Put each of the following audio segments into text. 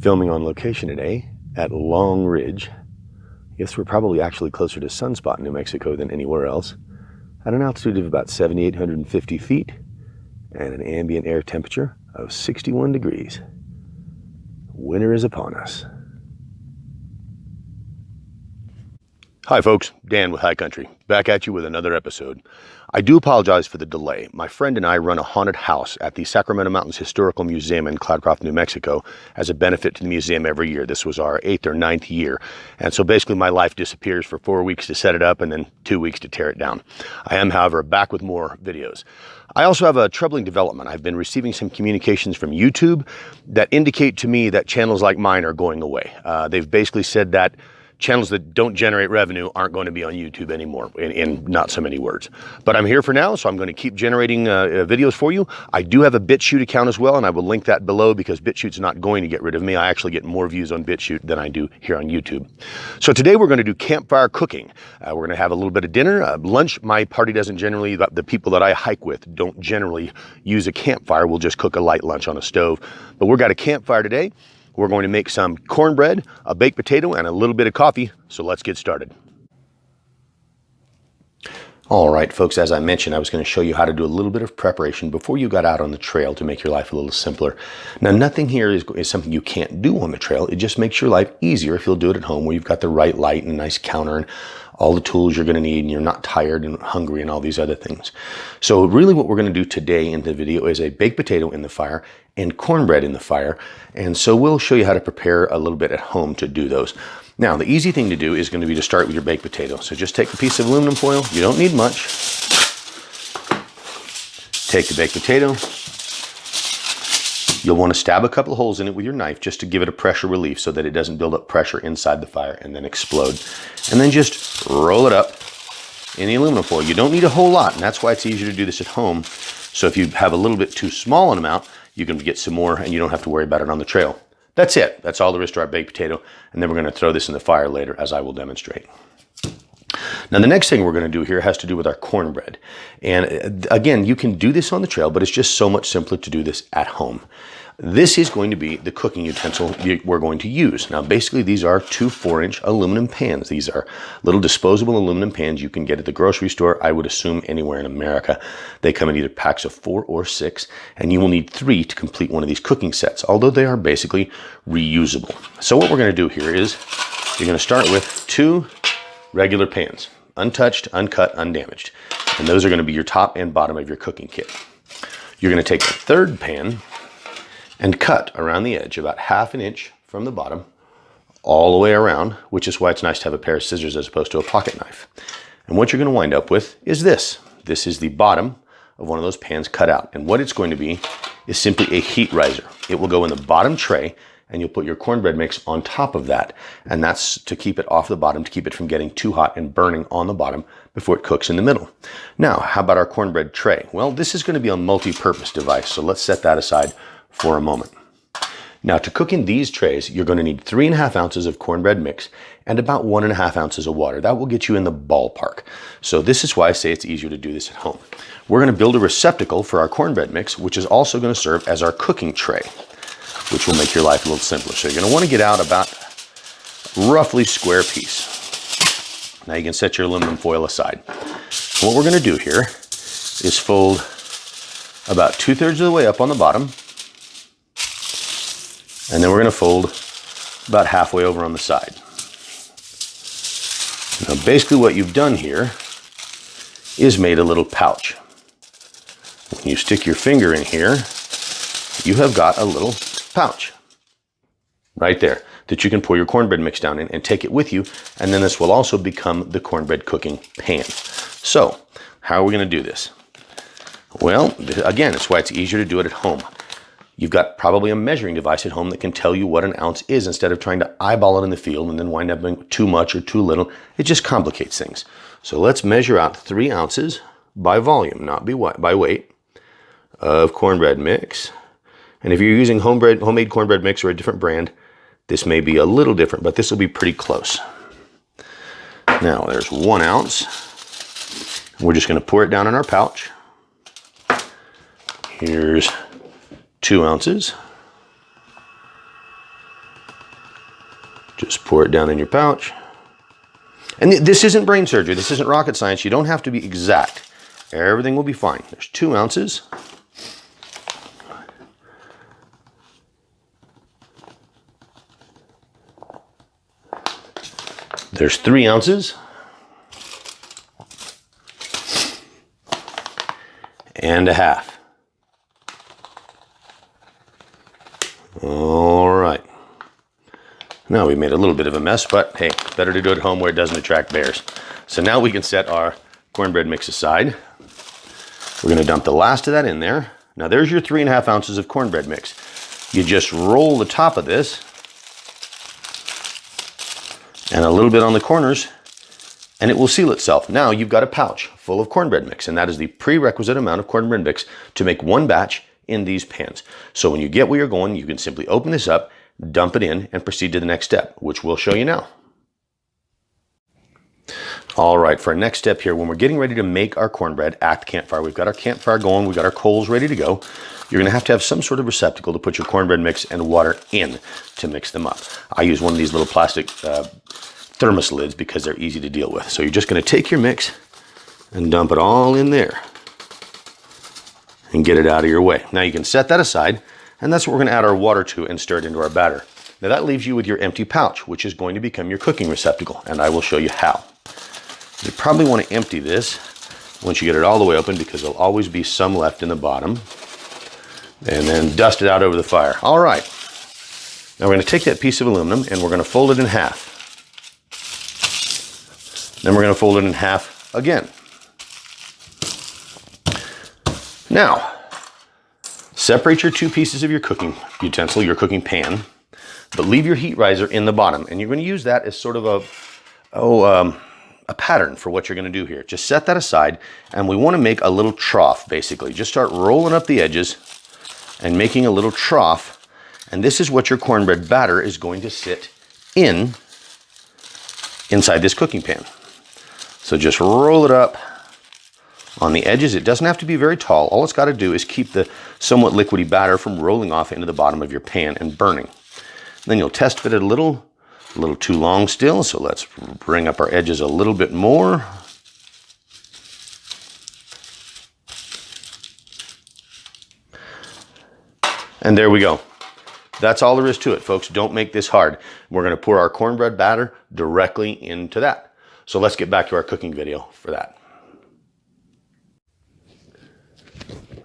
Filming on location today at Long Ridge. Yes, we're probably actually closer to Sunspot, New Mexico than anywhere else. At an altitude of about 7,850 feet and an ambient air temperature of 61 degrees. Winter is upon us. Hi folks, Dan with High Country, back at you with another episode. I do apologize for the delay. My friend and I run a haunted house at the Sacramento Mountains Historical Museum in Cloudcroft, New Mexico as a benefit to the museum every year. This was our 8th or 9th year. And so basically my life disappears for 4 weeks to set it up and then 2 weeks to tear it down. I am, however, back with more videos. I also have a troubling development. I've been receiving some communications from YouTube that indicate to me that channels like mine are going away. They've basically said that channels that don't generate revenue aren't going to be on YouTube anymore, in not so many words. But I'm here for now, so I'm going to keep generating videos for you. I do have a Bitchute account as well, and I will link that below because Bitchute's not going to get rid of me. I actually get more views on Bitchute than I do here on YouTube. So today we're going to do campfire cooking. We're going to have a little bit of dinner. Lunch, my party doesn't generally, the people that I hike with don't generally use a campfire. We'll just cook a light lunch on a stove. But we've got a campfire today. We're going to make some cornbread, a baked potato, and a little bit of coffee, so let's get started. All right, folks, as I mentioned, I was going to show you how to do a little bit of preparation before you got out on the trail to make your life a little simpler. Now, nothing here is something you can't do on the trail. It just makes your life easier if you'll do it at home where you've got the right light and a nice counter and all the tools you're going to need and you're not tired and hungry and all these other things. So really what we're going to do today in the video is a baked potato in the fire and cornbread in the fire. And so we'll show you how to prepare a little bit at home to do those. Now, the easy thing to do is going to be to start with your baked potato. So just take a piece of aluminum foil. You don't need much. Take the baked potato. You'll want to stab a couple of holes in it with your knife just to give it a pressure relief so that it doesn't build up pressure inside the fire and then explode. And then just roll it up in the aluminum foil. You don't need a whole lot, and that's why it's easier to do this at home. So if you have a little bit too small an amount, you can get some more and you don't have to worry about it on the trail. That's it. That's all there is to our baked potato. And then we're going to throw this in the fire later as I will demonstrate. Now, the next thing we're going to do here has to do with our cornbread. And again, you can do this on the trail, but it's just so much simpler to do this at home. This is going to be the cooking utensil we're going to use. Now, basically, these are 2 4-inch aluminum pans. These are little disposable aluminum pans you can get at the grocery store, I would assume anywhere in America. They come in either packs of 4 or 6, and you will need 3 to complete one of these cooking sets, although they are basically reusable. So what we're going to do here is you're going to start with 2 regular pans, untouched, uncut, undamaged. And those are going to be your top and bottom of your cooking kit. You're going to take the 3rd pan and cut around the edge about 1/2 inch from the bottom all the way around, which is why it's nice to have a pair of scissors as opposed to a pocket knife. And what you're going to wind up with is this. This is the bottom of one of those pans cut out. And what it's going to be is simply a heat riser. It will go in the bottom tray and you'll put your cornbread mix on top of that. And that's to keep it off the bottom, to keep it from getting too hot and burning on the bottom before it cooks in the middle. Now, how about our cornbread tray? Well, this is going to be a multi-purpose device, so let's set that aside for a moment. Now, to cook in these trays, you're going to need 3½ ounces of cornbread mix and about 1½ ounces of water. That will get you in the ballpark. So this is why I say it's easier to do this at home. We're going to build a receptacle for our cornbread mix, which is also going to serve as our cooking tray, which will make your life a little simpler. So you're going to want to get out about roughly square piece. Now you can set your aluminum foil aside. What we're going to do here is fold about 2/3 of the way up on the bottom. And then we're going to fold about halfway over on the side. Now basically what you've done here is made a little pouch. When you stick your finger in here, you have got a little pouch right there that you can pour your cornbread mix down in and take it with you. And then this will also become the cornbread cooking pan. So how are we going to do this? Well, again, it's why it's easier to do it at home. You've got probably a measuring device at home that can tell you what an ounce is instead of trying to eyeball it in the field and then wind up being too much or too little. It just complicates things. So let's measure out 3 ounces by volume, not by weight, of cornbread mix. And if you're using homemade cornbread mix or a different brand, this may be a little different, but this will be pretty close. Now there's 1 ounce. We're just going to pour it down in our pouch. Here's 2 ounces. Just pour it down in your pouch. And this isn't brain surgery. This isn't rocket science. You don't have to be exact. Everything will be fine. There's 2 ounces. There's 3 ounces. And a half. All right. Now we made a little bit of a mess, but hey, better to do it at home where it doesn't attract bears. So now we can set our cornbread mix aside. We're going to dump the last of that in there. Now there's your 3.5 ounces of cornbread mix. You just roll the top of this and a little bit on the corners, and it will seal itself. Now you've got a pouch full of cornbread mix, and that is the prerequisite amount of cornbread mix to make 1 batch in these pans. So when you get where you're going, you can simply open this up, dump it in, and proceed to the next step, which we'll show you now. All right, for our next step here, when we're getting ready to make our cornbread at the campfire, we've got our campfire going, we've got our coals ready to go. You're gonna have to have some sort of receptacle to put your cornbread mix and water in to mix them up. I use one of these little plastic thermos lids because they're easy to deal with. So you're just gonna take your mix and dump it all in there and get it out of your way. Now you can set that aside, and that's what we're gonna add our water to and stir it into our batter. Now that leaves you with your empty pouch, which is going to become your cooking receptacle, and I will show you how. You probably want to empty this once you get it all the way open, because there'll always be some left in the bottom, and then dust it out over the fire. All right, now we're going to take that piece of aluminum and we're going to fold it in half. Then we're going to fold it in half again. Now, separate your 2 pieces of your cooking utensil, your cooking pan, but leave your heat riser in the bottom, and you're going to use that as sort of a pattern for what you're going to do here. Just set that aside, and we want to make a little trough, basically. Just start rolling up the edges and making a little trough, and this is what your cornbread batter is going to sit inside this cooking pan. So just roll it up on the edges. It doesn't have to be very tall. All it's got to do is keep the somewhat liquidy batter from rolling off into the bottom of your pan and burning. Then you'll test fit it a little too long still, so let's bring up our edges a little bit more. And there we go. That's all there is to it, folks. Don't make this hard. We're going to pour our cornbread batter directly into that. So let's get back to our cooking video for that.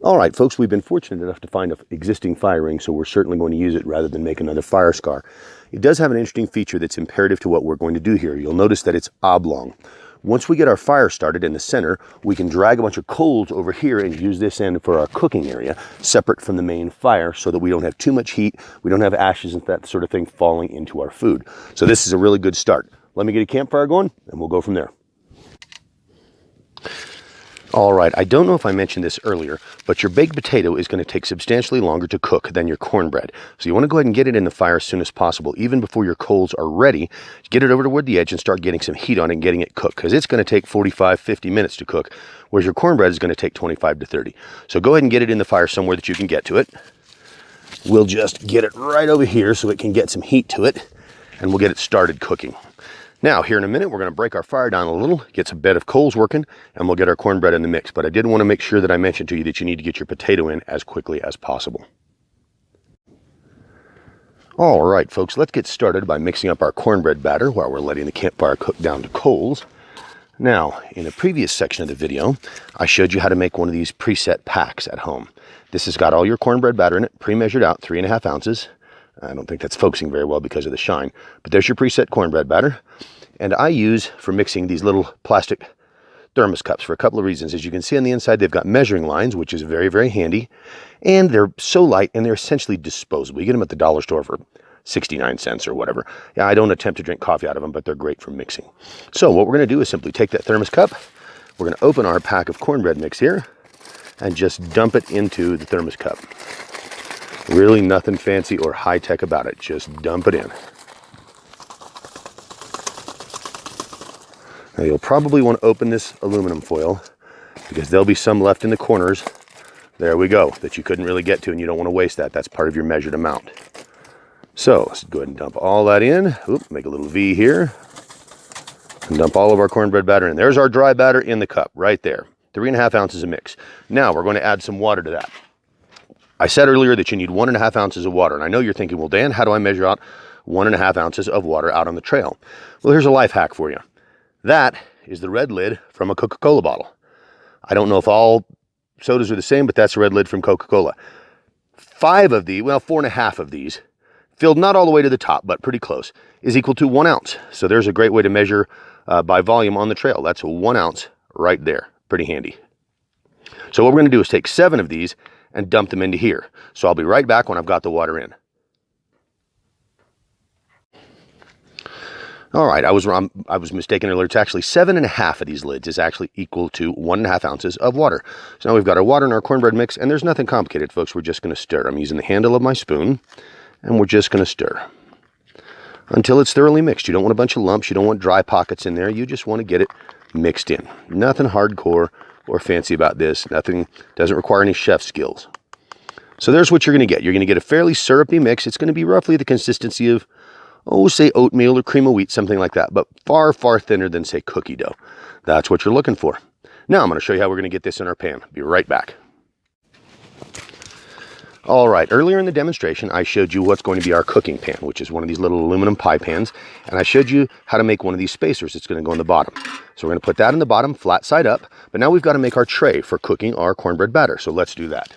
All right, folks, we've been fortunate enough to find an existing fire ring, so we're certainly going to use it rather than make another fire scar. It does have an interesting feature that's imperative to what we're going to do here. You'll notice that it's oblong. Once we get our fire started in the center, we can drag a bunch of coals over here and use this end for our cooking area, separate from the main fire, so that we don't have too much heat, we don't have ashes and that sort of thing falling into our food. So this is a really good start. Let me get a campfire going, and we'll go from there. All right, I don't know if I mentioned this earlier, but your baked potato is going to take substantially longer to cook than your cornbread. So you want to go ahead and get it in the fire as soon as possible, even before your coals are ready. Get it over toward the edge and start getting some heat on it and getting it cooked, because it's going to take 45, 50 minutes to cook, whereas your cornbread is going to take 25 to 30. So go ahead and get it in the fire somewhere that you can get to it. We'll just get it right over here so it can get some heat to it, and we'll get it started cooking. Now, here in a minute, we're going to break our fire down a little, get some bed of coals working, and we'll get our cornbread in the mix. But I did want to make sure that I mentioned to you that you need to get your potato in as quickly as possible. All right, folks, let's get started by mixing up our cornbread batter while we're letting the campfire cook down to coals. Now, in a previous section of the video, I showed you how to make one of these preset packs at home. This has got all your cornbread batter in it, pre-measured out, 3.5 ounces. I don't think that's focusing very well because of the shine, but there's your preset cornbread batter. And I use for mixing these little plastic thermos cups for a couple of reasons. As you can see on the inside, they've got measuring lines, which is very, very handy. And they're so light and they're essentially disposable. You get them at the dollar store for 69 cents or whatever. Yeah, I don't attempt to drink coffee out of them, but they're great for mixing. So what we're going to do is simply take that thermos cup. We're going to open our pack of cornbread mix here and just dump it into the thermos cup. Really nothing fancy or high-tech about it. Just dump it in. Now you'll probably want to open this aluminum foil because there'll be some left in the corners. There we go, that you couldn't really get to, and you don't want to waste that. That's part of your measured amount. So let's go ahead and dump all that in. Oop, make a little V here. And dump all of our cornbread batter in. There's our dry batter in the cup right there. 3.5 ounces of mix. Now we're going to add some water to that. I said earlier that you need 1.5 ounces of water. And I know you're thinking, well, Dan, how do I measure out 1.5 ounces of water out on the trail? Well, here's a life hack for you. That is the red lid from a Coca-Cola bottle. I don't know if all sodas are the same, but that's the red lid from Coca-Cola. 5 of these, well, 4.5 of these, filled not all the way to the top, but pretty close, is equal to 1 ounce. So there's a great way to measure by volume on the trail. That's 1 ounce right there. Pretty handy. So what we're going to do is take 7 of these and dump them into here. So I'll be right back when I've got the water in. All right, I was wrong. I was mistaken earlier. It's actually 7.5 of these lids is actually equal to 1.5 ounces of water. So now we've got our water in our cornbread mix, and there's nothing complicated, folks. We're just going to stir. I'm using the handle of my spoon, and we're just going to stir until it's thoroughly mixed. You don't want a bunch of lumps. You don't want dry pockets in there. You just want to get it mixed in. Nothing hardcore or fancy about this. Nothing, doesn't require any chef skills. So there's what you're going to get. You're going to get a fairly syrupy mix. It's going to be roughly the consistency of, say oatmeal or cream of wheat, something like that, but far, far thinner than, say, cookie dough. That's what you're looking for. Now I'm going to show you how we're going to get this in our pan. Be right back. All right, earlier in the demonstration, I showed you what's going to be our cooking pan, which is one of these little aluminum pie pans, and I showed you how to make one of these spacers. It's going to go in the bottom. So we're going to put that in the bottom, flat side up, but now we've got to make our tray for cooking our cornbread batter, so let's do that.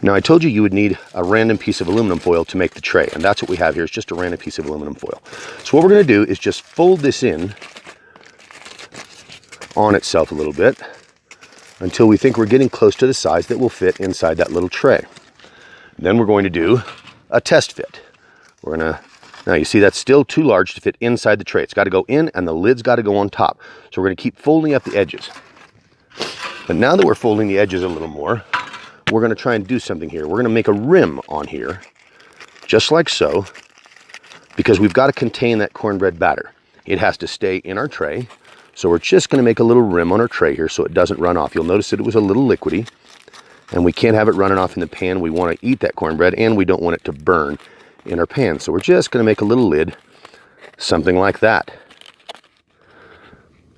Now, I told you you would need a random piece of aluminum foil to make the tray, and that's what we have here. It's just a random piece of aluminum foil. So what we're going to do is just fold this in on itself a little bit until we think we're getting close to the size that will fit inside that little tray. Then we're going to do a test fit. We're going to, now you see that's still too large to fit inside the tray. It's got to go in and the lid's got to go on top. So we're going to keep folding up the edges. But now that we're folding the edges a little more, we're going to try and do something here. We're going to make a rim on here, just like so, because we've got to contain that cornbread batter. It has to stay in our tray. So we're just going to make a little rim on our tray here so it doesn't run off. You'll notice that it was a little liquidy, and we can't have it running off in the pan. We want to eat that cornbread, and we don't want it to burn in our pan. So we're just going to make a little lid, something like that.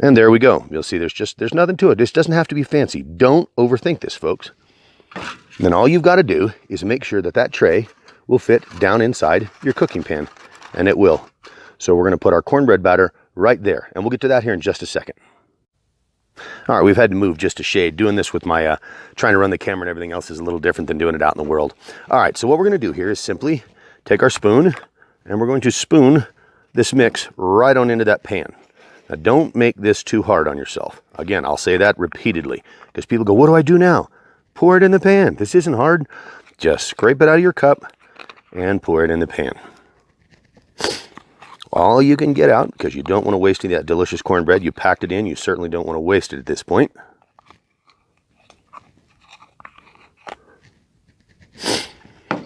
And there we go. You'll see there's nothing to it. This doesn't have to be fancy. Don't overthink this, folks. Then all you've got to do is make sure that that tray will fit down inside your cooking pan, and it will. So we're going to put our cornbread batter right there, and we'll get to that here in just a second. All right, we've had to move just a shade. Doing this with my trying to run the camera and everything else is a little different than doing it out in the world. All right, so what we're going to do here is simply take our spoon, and we're going to spoon this mix right on into that pan. Now, don't make this too hard on yourself. Again, I'll say that repeatedly because people go, what do I do now? Pour it in the pan. This isn't hard. Just scrape it out of your cup and pour it in the pan. All you can get out, because you don't want to waste any of that delicious cornbread. You packed it in. You certainly don't want to waste it at this point.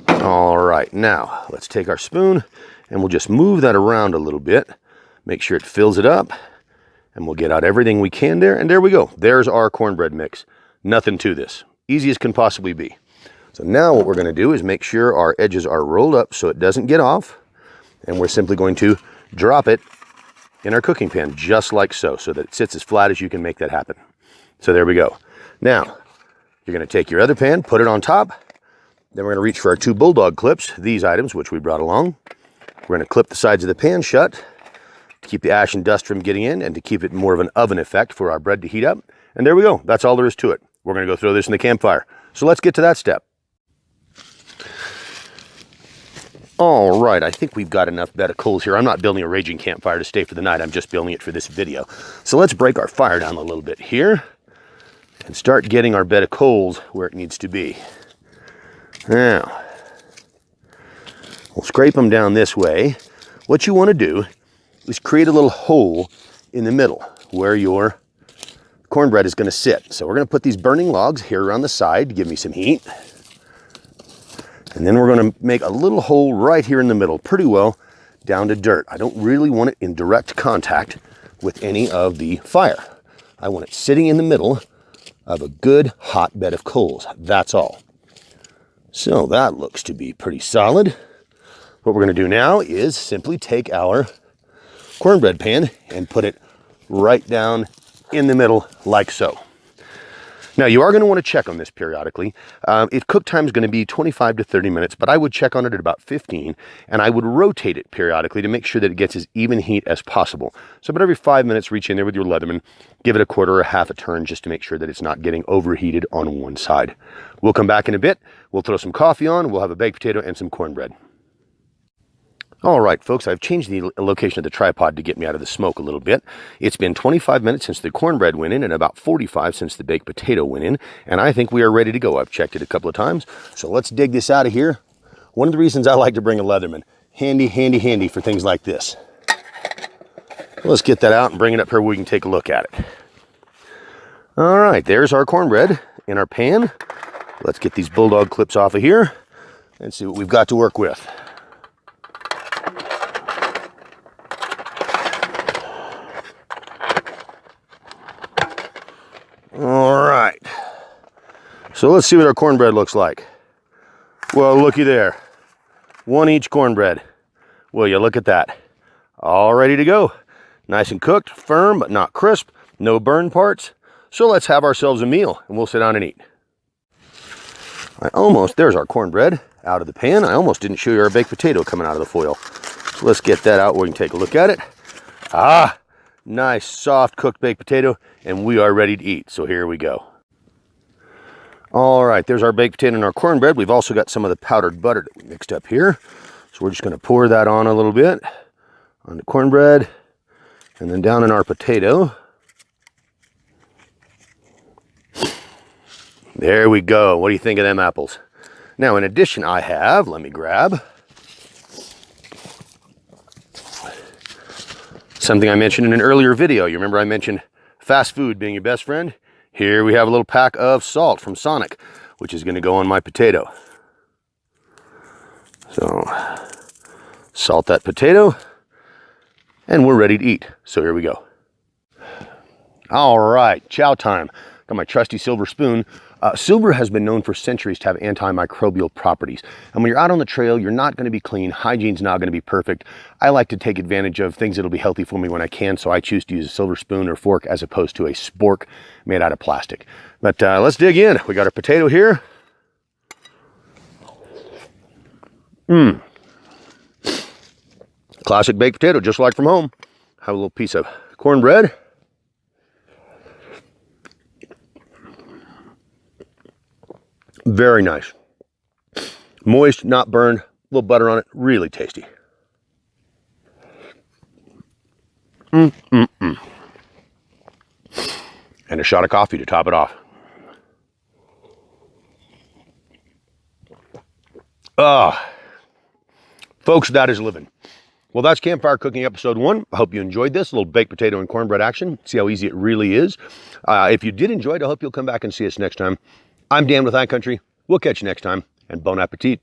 All right, now let's take our spoon and we'll just move that around a little bit. Make sure it fills it up, and we'll get out everything we can there. And there we go. There's our cornbread mix. Nothing to this. Easy as can possibly be. So now what we're going to do is make sure our edges are rolled up so it doesn't get off. And we're simply going to drop it in our cooking pan just like so that it sits as flat as you can make that happen. So there we go. Now, you're going to take your other pan, put it on top. Then we're going to reach for our 2 bulldog clips, these items, which we brought along. We're going to clip the sides of the pan shut to keep the ash and dust from getting in and to keep it more of an oven effect for our bread to heat up. And there we go. That's all there is to it. We're going to go throw this in the campfire. So let's get to that step. All right, I think we've got enough bed of coals here. I'm not building a raging campfire to stay for the night. I'm just building it for this video. So let's break our fire down a little bit here and start getting our bed of coals where it needs to be. Now, we'll scrape them down this way. What you want to do is create a little hole in the middle where your cornbread is going to sit. So we're going to put these burning logs here around the side to give me some heat. And then we're going to make a little hole right here in the middle, pretty well down to dirt. I don't really want it in direct contact with any of the fire. I want it sitting in the middle of a good hot bed of coals. That's all. So that looks to be pretty solid. What we're going to do now is simply take our cornbread pan and put it right down in the middle like so. Now you are going to want to check on this periodically. Cook time is going to be 25 to 30 minutes, but I would check on it at about 15, and I would rotate it periodically to make sure that it gets as even heat as possible. So about every 5 minutes, reach in there with your Leatherman, give it a quarter or half a turn just to make sure that it's not getting overheated on one side. We'll come back in a bit. We'll throw some coffee on. We'll have a baked potato and some cornbread. All right, folks, I've changed the location of the tripod to get me out of the smoke a little bit. It's been 25 minutes since the cornbread went in and about 45 since the baked potato went in, and I think we are ready to go. I've checked it a couple of times, so let's dig this out of here. One of the reasons I like to bring a Leatherman, handy, handy, handy for things like this. Let's get that out and bring it up here where we can take a look at it. All right, there's our cornbread in our pan. Let's get these bulldog clips off of here and see what we've got to work with. All right, so let's see what our cornbread looks like. Well, looky there, one each cornbread. Will you look at that? All ready to go. Nice and cooked, firm but not crisp, no burn parts. So let's have ourselves a meal and we'll sit down and eat. There's our cornbread out of the pan. I almost didn't show you our baked potato coming out of the foil. So let's get that out where we can take a look at it. Ah, nice soft cooked baked potato, and we are ready to eat. So here we go. All right, there's our baked potato and our cornbread. We've also got some of the powdered butter that we mixed up here. So we're just going to pour that on a little bit on the cornbread and then down in our potato. There we go. What do you think of them apples? Now, in addition, I have, let me grab something I mentioned in an earlier video. You remember I mentioned fast food being your best friend? Here we have a little pack of salt from Sonic, which is going to go on my potato. So, salt that potato, and we're ready to eat. So here we go. All right, chow time. Got my trusty silver spoon. Silver has been known for centuries to have antimicrobial properties. And when you're out on the trail, you're not going to be clean. Hygiene's not going to be perfect. I like to take advantage of things that'll be healthy for me when I can, so I choose to use a silver spoon or fork as opposed to a spork made out of plastic. But let's dig in. We got our potato here. Classic baked potato, just like from home. Have a little piece of cornbread. Very nice. Moist, not burned, a little butter on it, really tasty. And a shot of coffee to top it off. Folks, that is living. Well, that's Campfire Cooking Episode 1. I hope you enjoyed this, a little baked potato and cornbread action. See how easy it really is. If you did enjoy it, I hope you'll come back and see us next time. I'm Dan with iCountry. We'll catch you next time, and bon appetit.